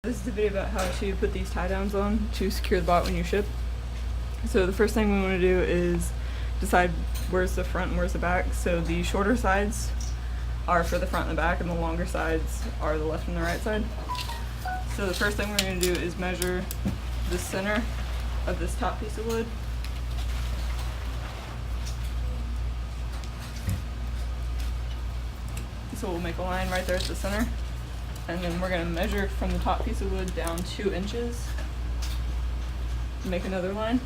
This is a video about how to put these tie downs on to secure the bot when you ship. So the first thing we want to do is decide where's the front and where's the back. So the shorter sides are for the front and the back, and the longer sides are the left and the right side. So the first thing we're going to do is measure the center of this top piece of wood. So we'll make a line right there at the center. And then we're going to measure from the top piece of wood down 2 inches. Make another line.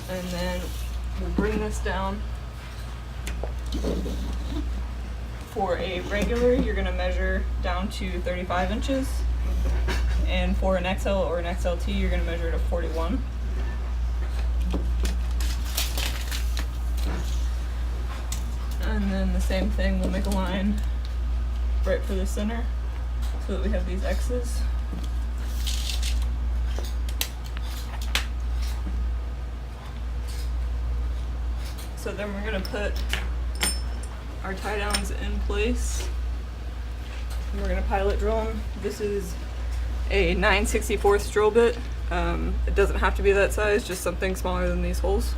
And then we'll bring this down. For a regular, you're going to measure down to 35 inches. And for an XL or an XLT, you're going to measure to 41. And then the same thing, we'll make a line right for the center so that we have these X's. So then we're going to put our tie downs in place. And we're going to pilot drill them. This is a 9/64 drill bit. It doesn't have to be that size, just something smaller than these holes.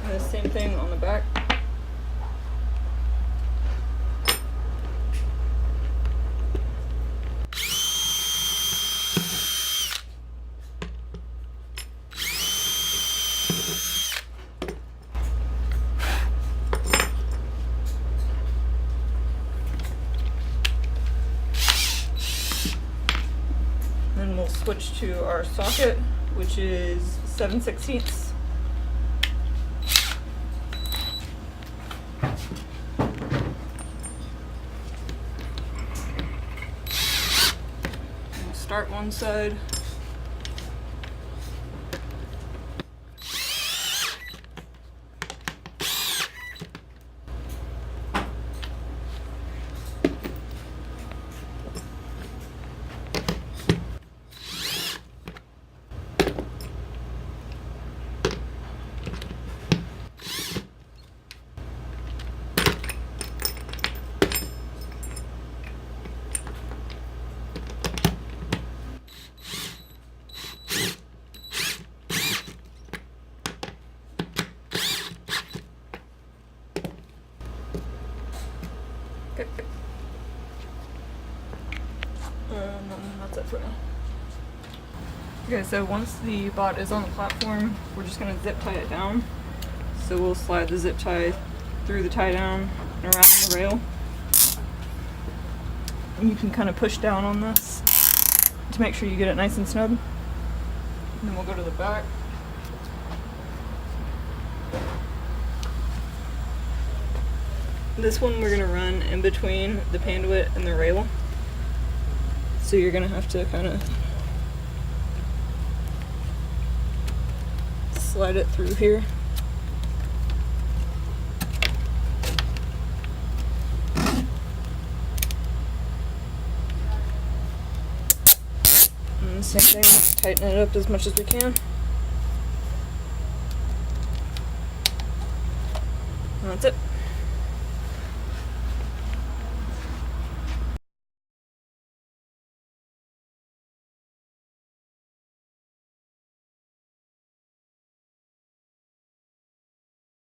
And the same thing on the back. Then we'll switch to our socket, which is 7/16. We'll start one side. Okay. That's it for now. Okay, so once the bot is on the platform, we're just going to zip tie it down. So we'll slide the zip tie through the tie down and around the rail. And you can kind of push down on this to make sure you get it nice and snug. And then we'll go to the back. This one we're going to run in between the panduit and the rail. So you're going to have to kind of slide it through here. And the same thing, tighten it up as much as we can. And that's it.